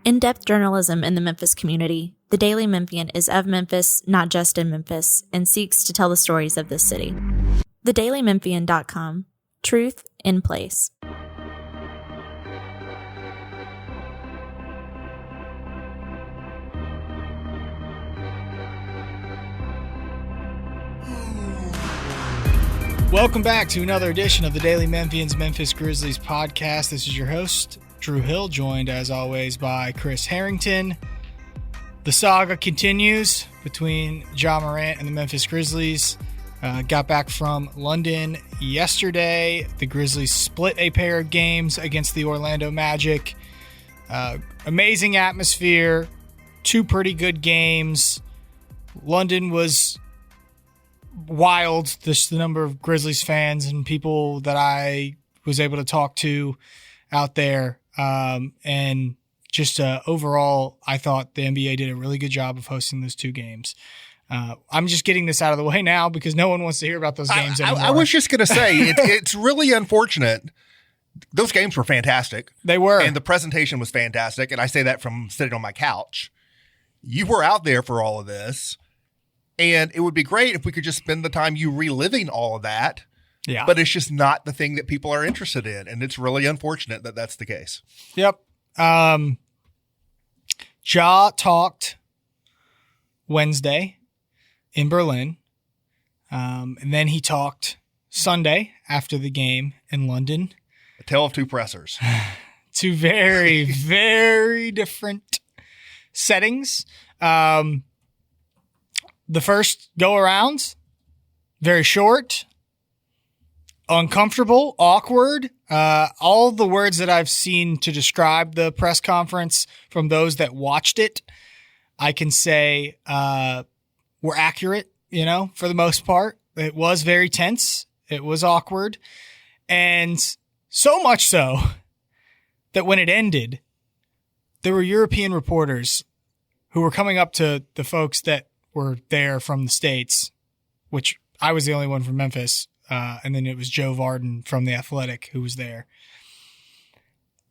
In-depth journalism in the Memphis community, the Daily Memphian is of Memphis, not just in Memphis, and seeks to tell the stories of this city. TheDailyMemphian.com. Truth in place. Welcome back to another edition of the Daily Memphian's Memphis Grizzlies podcast. This is your host, Drew Hill, joined as always by Chris Herrington. The saga continues between Ja Morant and the Memphis Grizzlies. Got back from London yesterday. The Grizzlies split a pair of games against the Orlando Magic. Amazing atmosphere, two pretty good games. London was wild, the number of Grizzlies fans and people that I was able to talk to out there. And just overall, I thought the NBA did a really good job of hosting those two games. I'm just getting this out of the way now because no one wants to hear about those games anymore. I was just going to say, it's really unfortunate. Those games were fantastic. They were. And the presentation was fantastic. And I say that from sitting on my couch. You were out there for all of this. And it would be great if we could just spend the time you reliving all of that. Yeah. But it's just not the thing that people are interested in. And it's really unfortunate that that's the case. Yep. Ja talked Wednesday in Berlin. And then he talked Sunday after the game in London. A tale of two pressers. Two very, very different settings. The first go around, very short, uncomfortable, awkward. All the words that I've seen to describe the press conference from those that watched it, I can say were accurate, for the most part. It was very tense. It was awkward. And so much so that when it ended, there were European reporters who were coming up to the folks that were there from the States, which I was the only one from Memphis. And then it was Joe Varden from The Athletic who was there.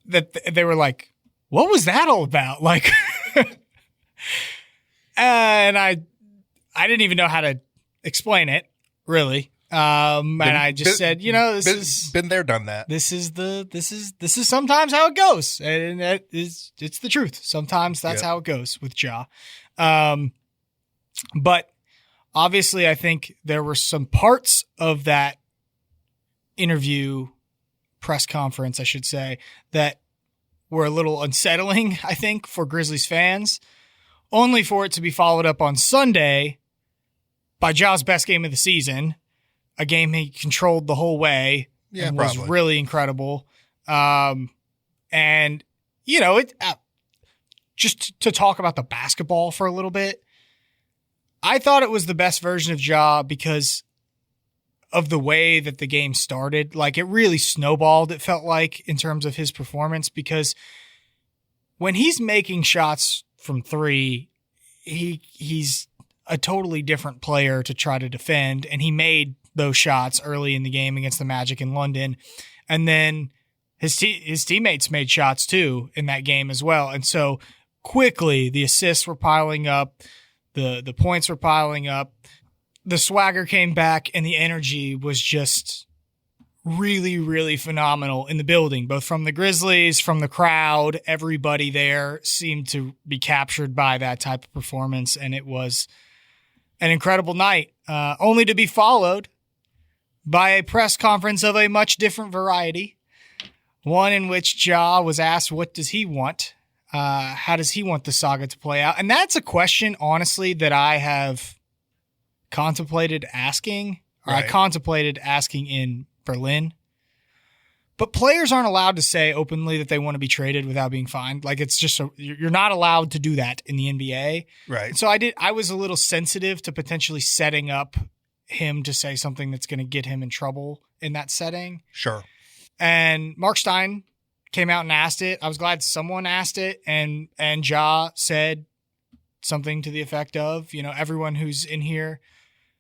That they were like, what was that all about? Like, and I didn't even know how to explain it, really. And I just said, this is been there, done that. This is sometimes how it goes. And it's the truth. Sometimes that's how it goes with Ja. But obviously, I think there were some parts of that press conference, I should say, that were a little unsettling, I think, for Grizzlies fans, only for it to be followed up on Sunday by Ja's best game of the season, a game he controlled the whole way and was really incredible. Just to talk about the basketball for a little bit, I thought it was the best version of Ja because of the way that the game started. Like, it really snowballed, it felt like, in terms of his performance, because when he's making shots from three, he's a totally different player to try to defend, and he made those shots early in the game against the Magic in London. And then his teammates made shots too in that game as well. And so quickly the assists were piling up. The points were piling up. The swagger came back, and the energy was just really, really phenomenal in the building, both from the Grizzlies, from the crowd. Everybody there seemed to be captured by that type of performance, and it was an incredible night, only to be followed by a press conference of a much different variety, one in which Ja was asked, what does he want? How does he want the saga to play out? And that's a question, honestly, that I have contemplated asking, or I contemplated asking in Berlin. But players aren't allowed to say openly that they want to be traded without being fined. Like, it's just you're not allowed to do that in the NBA. Right. So I was a little sensitive to potentially setting up him to say something that's going to get him in trouble in that setting. Sure. And Mark Stein came out and asked it. I was glad someone asked it, and Ja said something to the effect of, everyone who's in here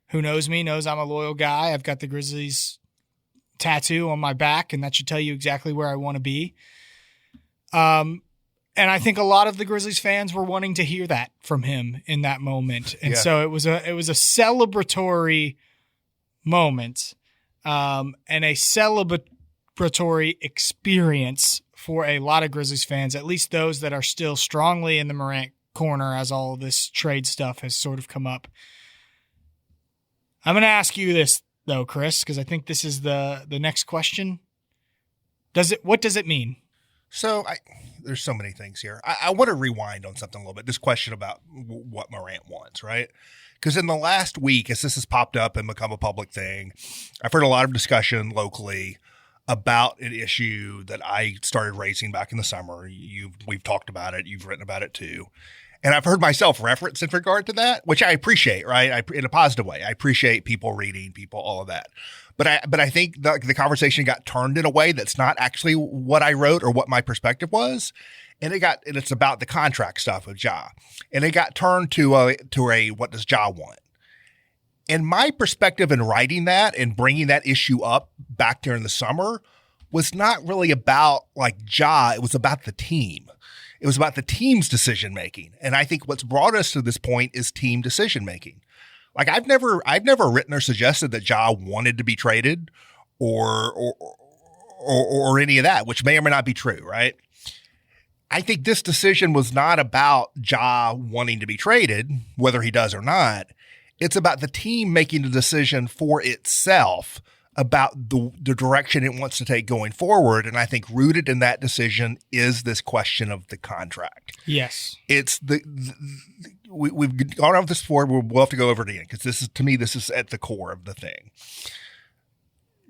who knows me knows I'm a loyal guy. I've got the Grizzlies tattoo on my back, and that should tell you exactly where I want to be. And I think a lot of the Grizzlies fans were wanting to hear that from him in that moment. And so it was a celebratory moment, and a celebratory experience for a lot of Grizzlies fans, at least those that are still strongly in the Morant corner as all of this trade stuff has sort of come up. I'm going to ask you this though, Chris, because I think this is the next question. What does it mean? So there's so many things here. I want to rewind on something a little bit. This question about what Morant wants, right? Because in the last week, as this has popped up and become a public thing, I've heard a lot of discussion locally about an issue that I started raising back in the summer. We've talked about it. You've written about it too. And I've heard myself reference in regard to that, which I appreciate, right? In a positive way. I appreciate people reading, all of that. But I think the conversation got turned in a way that's not actually what I wrote or what my perspective was. And it's about the contract stuff with Ja. And it got turned to a what does Ja want? And my perspective in writing that and bringing that issue up back during the summer was not really about like Ja. It was about the team. It was about the team's decision making. And I think what's brought us to this point is team decision making. Like I've never written or suggested that Ja wanted to be traded or any of that, which may or may not be true, right? I think this decision was not about Ja wanting to be traded, whether he does or not. It's about the team making a decision for itself about the direction it wants to take going forward. And I think rooted in that decision is this question of the contract. Yes. It's we've gone over this before. We'll have to go over it again because this is at the core of the thing.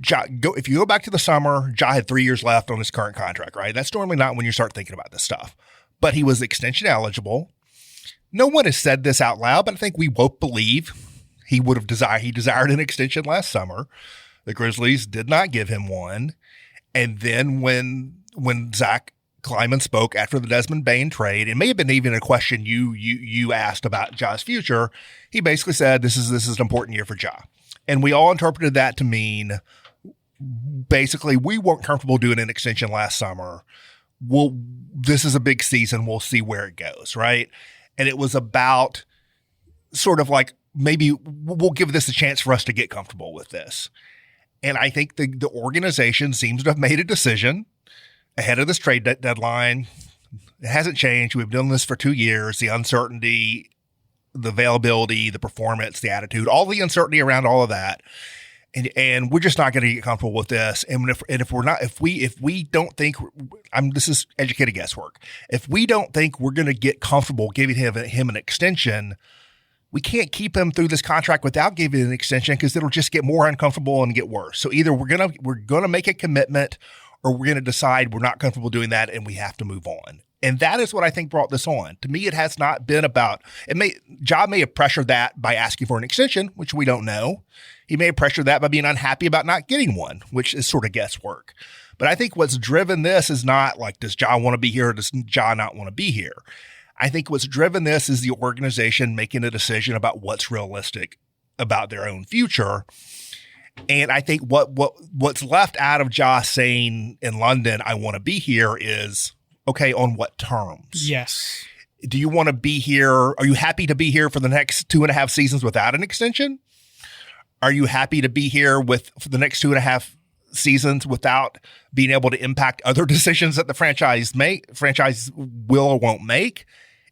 If you go back to the summer, Ja had 3 years left on his current contract, right? That's normally not when you start thinking about this stuff. But he was extension eligible. No one has said this out loud, but I think we both believe he desired an extension last summer. The Grizzlies did not give him one. And then when Zach Kleiman spoke after the Desmond Bane trade, it may have been even a question you asked about Ja's future. He basically said, this is an important year for Ja. And we all interpreted that to mean basically we weren't comfortable doing an extension last summer. This is a big season. We'll see where it goes, right? And it was about sort of like, maybe we'll give this a chance for us to get comfortable with this. And I think the organization seems to have made a decision ahead of this trade deadline. It hasn't changed. We've done this for 2 years. The uncertainty, the availability, the performance, the attitude, all the uncertainty around all of that. And we're just not going to get comfortable with this. And if we don't think this is educated guesswork. If we don't think we're going to get comfortable giving him an extension, we can't keep him through this contract without giving an extension because it'll just get more uncomfortable and get worse. So either we're gonna make a commitment or we're gonna decide we're not comfortable doing that and we have to move on. And that is what I think brought this on. To me, it has not been about Ja may have pressured that by asking for an extension, which we don't know. He may have pressured that by being unhappy about not getting one, which is sort of guesswork. But I think what's driven this is not like, does Ja want to be here or does Ja not want to be here? I think what's driven this is the organization making a decision about what's realistic about their own future. And I think what's left out of Ja saying in London, I want to be here is, okay, on what terms? Yes. Do you want to be here? Are you happy to be here for the next 2.5 seasons without an extension? Are you happy to be here for the next 2.5 seasons without being able to impact other decisions that the franchise will or won't make?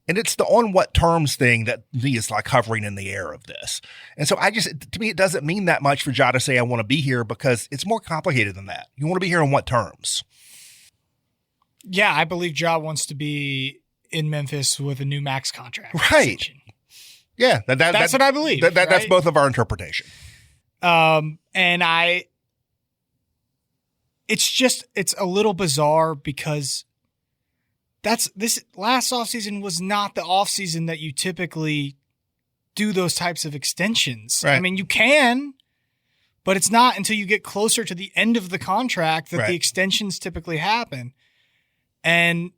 And it's the on what terms thing that me is like hovering in the air of this. And so to me, it doesn't mean that much for Ja to say, I want to be here, because it's more complicated than that. You want to be here on what terms? Yeah, I believe Ja wants to be in Memphis with a new max contract. Right. Extension. Yeah. That's what I believe. That's both of our interpretation. It's a little bizarre because this last offseason was not the offseason that you typically do those types of extensions. Right. I mean, you can, but it's not until you get closer to the end of the contract that the extensions typically happen. And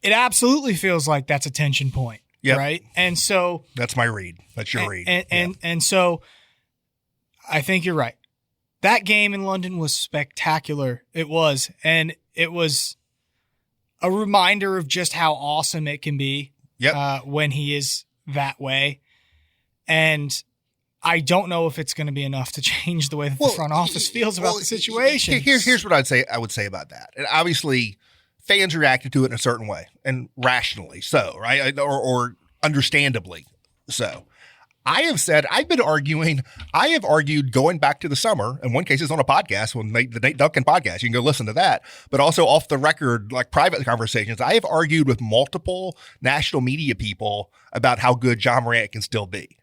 it absolutely feels like that's a tension point. Yep. Right. And so that's my read. That's your read. And so I think you're right. That game in London was spectacular. It was. And it was a reminder of just how awesome it can be when he is that way. And I don't know if it's going to be enough to change the way that the front office feels about the situation. Here's what I would say about that. And obviously, fans reacted to it in a certain way, and rationally so, right? Or understandably so. I have argued going back to the summer, in one case it's on a podcast, the Nate Duncan podcast, you can go listen to that, but also off the record, like private conversations. I have argued with multiple national media people about how good Ja Morant can still be.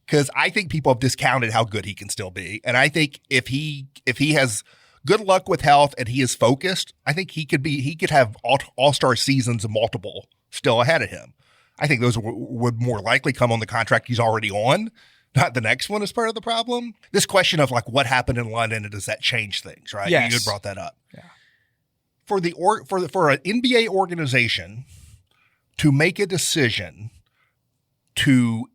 Because I think people have discounted how good he can still be. And I think if he has good luck with health and he is focused, I think he could have all-star seasons of multiple still ahead of him. I think those would more likely come on the contract he's already on, not the next one as part of the problem. This question of like what happened in London and does that change things, right? Yes. You had brought that up. Yeah. For an NBA organization to make a decision to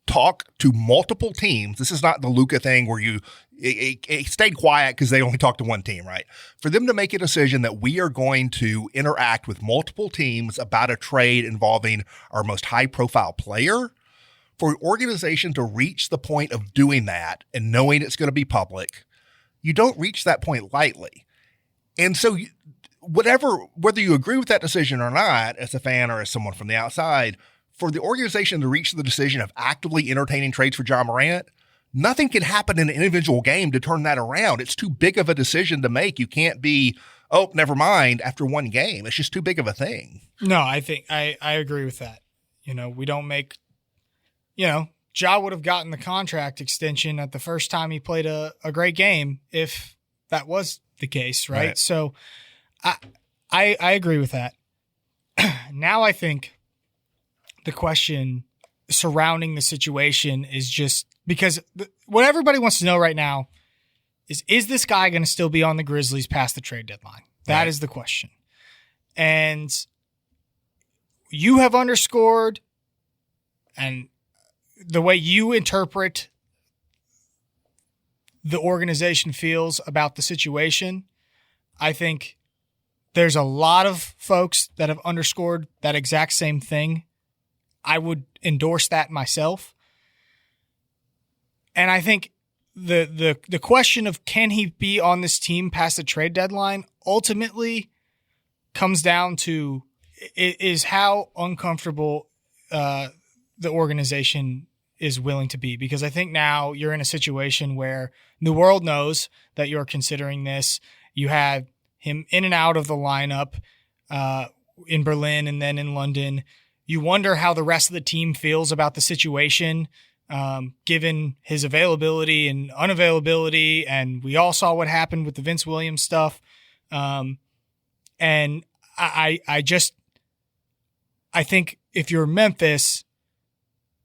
talk to multiple teams. This is not the Luka thing where it stayed quiet because they only talked to one team, right? For them to make a decision that we are going to interact with multiple teams about a trade involving our most high-profile player, for an organization to reach the point of doing that and knowing it's going to be public, you don't reach that point lightly. And so whether you agree with that decision or not, as a fan or as someone from the outside, for the organization to reach the decision of actively entertaining trades for Ja Morant, nothing can happen in an individual game to turn that around. It's too big of a decision to make. You can't be, oh, never mind, after one game. It's just too big of a thing. No, I think I agree with that. We don't make, Ja would have gotten the contract extension at the first time he played a great game if that was the case, right? So I agree with that. Now I think the question surrounding the situation is just because what everybody wants to know right now is this guy going to still be on the Grizzlies past the trade deadline? That is the question. And you have underscored, and the way you interpret the organization feels about the situation, I think there's a lot of folks that have underscored that exact same thing. I would endorse that myself. And I think the question of can he be on this team past the trade deadline ultimately comes down to is how uncomfortable the organization is willing to be. Because I think now you're in a situation where the world knows that you're considering this. You had him in and out of the lineup in Berlin and then in London. You wonder how the rest of the team feels about the situation, given his availability and unavailability. And we all saw what happened with the Vince Williams stuff. And I think if you're Memphis,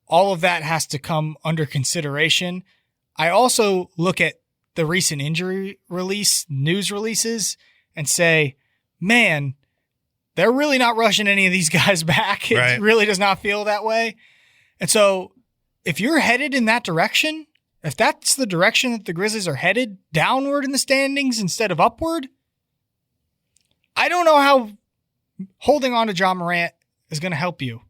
all of that has to come under consideration. I also look at the recent injury news releases and say, man, they're really not rushing any of these guys back. It really does not feel that way. And so if you're headed in that direction, if that's the direction that the Grizzlies are headed, downward in the standings instead of upward, I don't know how holding on to Ja Morant is going to help you.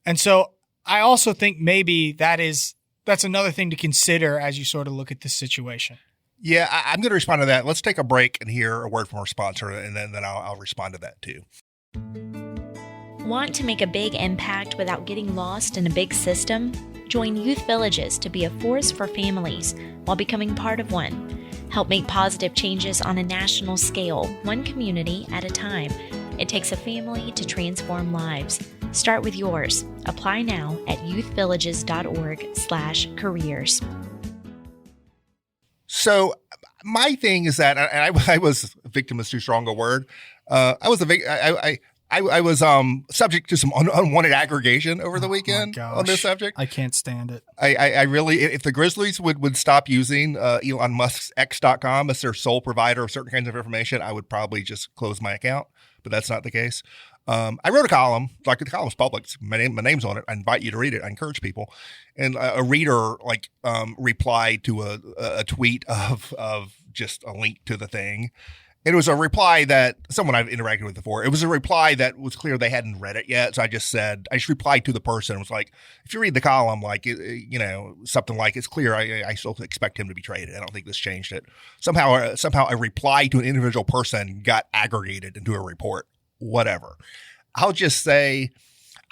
And so I also think maybe that's another thing to consider as you sort of look at this situation. Yeah, I'm going to respond to that. Let's take a break and hear a word from our sponsor, and then I'll respond to that too. Want to make a big impact without getting lost in a big system? Join Youth Villages to be a force for families while becoming part of one. Help make positive changes on a national scale, one community at a time. It takes a family to transform lives. Start with yours. Apply now at youthvillages.org/careers. So my thing is that, and I was a victim is too strong a word. I was subject to some unwanted aggregation over the weekend on this subject. I can't stand it. I really, if the Grizzlies would stop using Elon Musk's X.com as their sole provider of certain kinds of information, I would probably just close my account, but that's not the case. I wrote a column, like the column's public. My name's on it. I invite you to read it. I encourage people. And a reader replied to a tweet of just a link to the thing. It was a reply that someone I've interacted with before. It was a reply that was clear they hadn't read it yet. So I just replied to the person. It was like, if you read the column, like, something like, it's clear I still expect him to be traded. I don't think this changed it. Somehow a reply to an individual person got aggregated into a report. Whatever. I'll just say,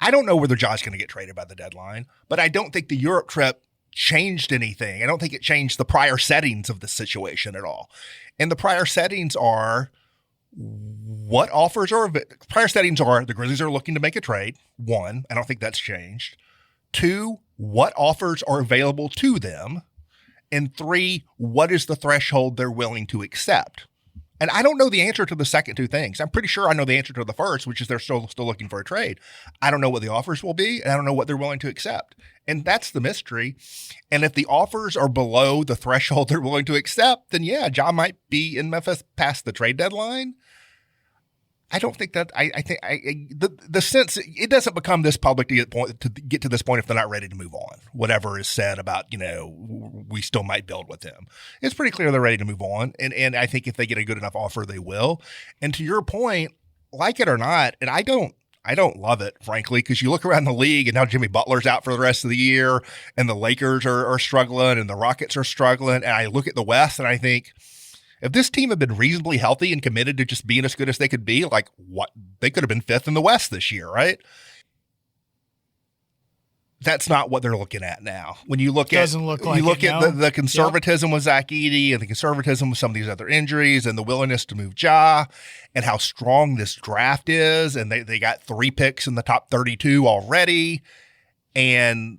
I don't know whether Ja's going to get traded by the deadline, but I don't think the Europe trip changed anything. I don't think it changed the prior settings of the situation at all. And the prior settings are prior settings are the Grizzlies are looking to make a trade. 1, I don't think that's changed. 2, what offers are available to them. And 3, what is the threshold they're willing to accept? And I don't know the answer to the second 2 things. I'm pretty sure I know the answer to the first, which is they're still looking for a trade. I don't know what the offers will be, and I don't know what they're willing to accept. And that's the mystery. And if the offers are below the threshold they're willing to accept, then yeah, Ja might be in Memphis past the trade deadline. I don't think that I think the sense it doesn't become this public to get to this point if they're not ready to move on. Whatever is said about, we still might build with them. It's pretty clear they're ready to move on. And I think if they get a good enough offer, they will. And to your point, like it or not, and I don't love it, frankly, because you look around the league and now Jimmy Butler's out for the rest of the year and the Lakers are struggling and the Rockets are struggling. And I look at the West and I think, if this team had been reasonably healthy and committed to just being as good as they could be, like what they could have been 5th in the West this year, right? That's not what they're looking at now. When you look at the conservatism with Zach Edey and the conservatism with some of these other injuries and the willingness to move Ja and how strong this draft is, and they got 3 picks in the top 32 already, and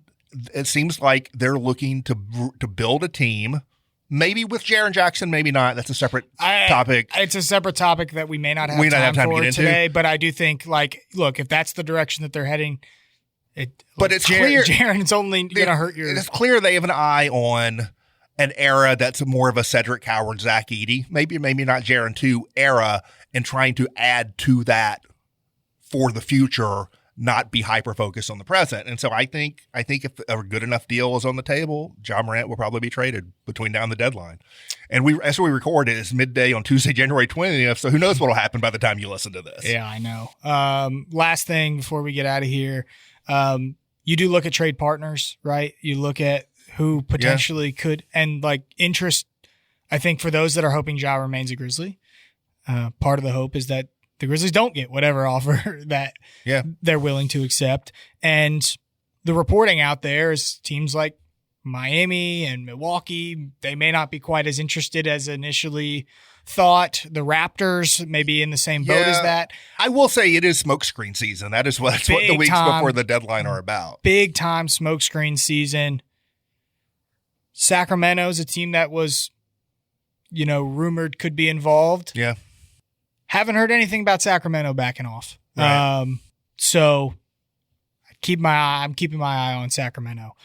it seems like they're looking to build a team. Maybe with Jaren Jackson, maybe not. That's a separate topic. It's a separate topic that we may not have time for today. But I do think, look, if that's the direction that they're heading, it's clear Jaren's only going to hurt your. It's clear they have an eye on an era that's more of a Cedric Howard, Zach Edey, maybe not Jaren 2 era, and trying to add to that for the future. Not be hyper-focused on the present. And so I think if a good enough deal is on the table, Ja Morant will probably be traded between now and the deadline. And as we record it, it's midday on Tuesday, January 20th, so who knows what will happen by the time you listen to this. Yeah, I know. Last thing before we get out of here, you do look at trade partners, right? You look at who potentially could, and interest, I think for those that are hoping Ja remains a Grizzly, part of the hope is that the Grizzlies don't get whatever offer that they're willing to accept. And the reporting out there is teams like Miami and Milwaukee, they may not be quite as interested as initially thought. The Raptors may be in the same boat as that. I will say it is smokescreen season. That's what the weeks before the deadline are about. Big time smokescreen season. Sacramento's a team that was, rumored could be involved. Yeah. Haven't heard anything about Sacramento backing off. Right. So I'm keeping my eye on Sacramento.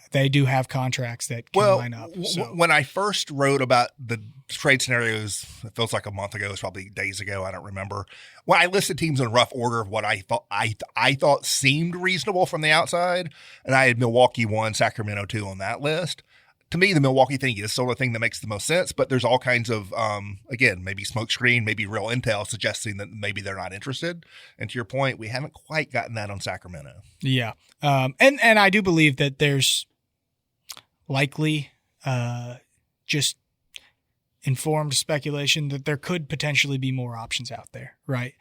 They do have contracts that can line up. So. When I first wrote about the trade scenarios, it feels like a month ago. It's probably days ago. I don't remember. When I listed teams in rough order of what I thought seemed reasonable from the outside, and I had Milwaukee 1, Sacramento 2 on that list. To me, the Milwaukee thing is sort of the thing that makes the most sense, but there's all kinds of, again, maybe smokescreen, maybe real intel suggesting that maybe they're not interested. And to your point, we haven't quite gotten that on Sacramento. Yeah. And I do believe that there's likely just informed speculation that there could potentially be more options out there, right,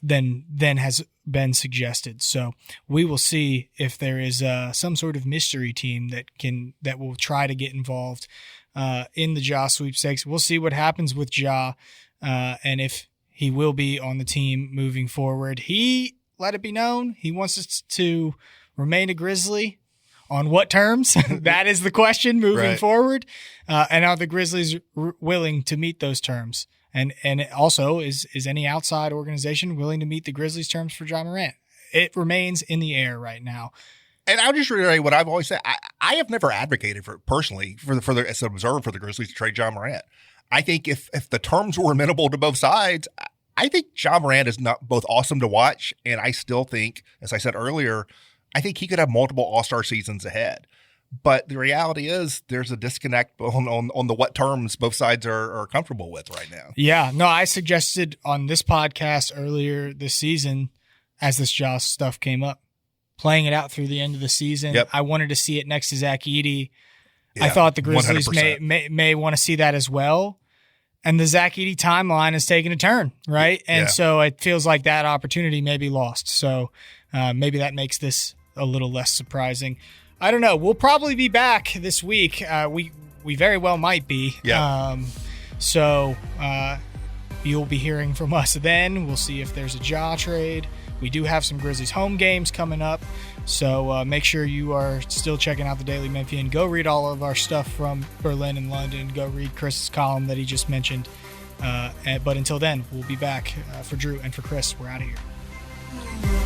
than has been suggested. So we will see if there is some sort of mystery team that will try to get involved in the Ja sweepstakes. We'll see what happens with Ja and if he will be on the team moving forward. He let it be known he wants us to remain a Grizzly. On what terms? That is the question moving forward. And are the Grizzlies willing to meet those terms? And also, is any outside organization willing to meet the Grizzlies' terms for Ja Morant? It remains in the air right now. And I'll just reiterate what I've always said. I have never advocated for as an observer for the Grizzlies to trade Ja Morant. I think if the terms were amenable to both sides, I think Ja Morant is not both awesome to watch, and I still think, as I said earlier, I think he could have multiple all-star seasons ahead. But the reality is there's a disconnect on the what terms both sides are comfortable with right now. Yeah. No, I suggested on this podcast earlier this season, as this Ja stuff came up, playing it out through the end of the season. Yep. I wanted to see it next to Zach Edey. Yeah, I thought the Grizzlies 100%. may want to see that as well. And the Zach Edey timeline is taking a turn, right? And so it feels like that opportunity may be lost. So maybe that makes this a little less surprising. I don't know. We'll probably be back this week. We very well might be. Yeah. So you'll be hearing from us then. We'll see if there's a Ja trade. We do have some Grizzlies home games coming up. So make sure you are still checking out the Daily Memphian. Go read all of our stuff from Berlin and London. Go read Chris's column that he just mentioned. But until then, we'll be back. For Drew and for Chris, we're out of here.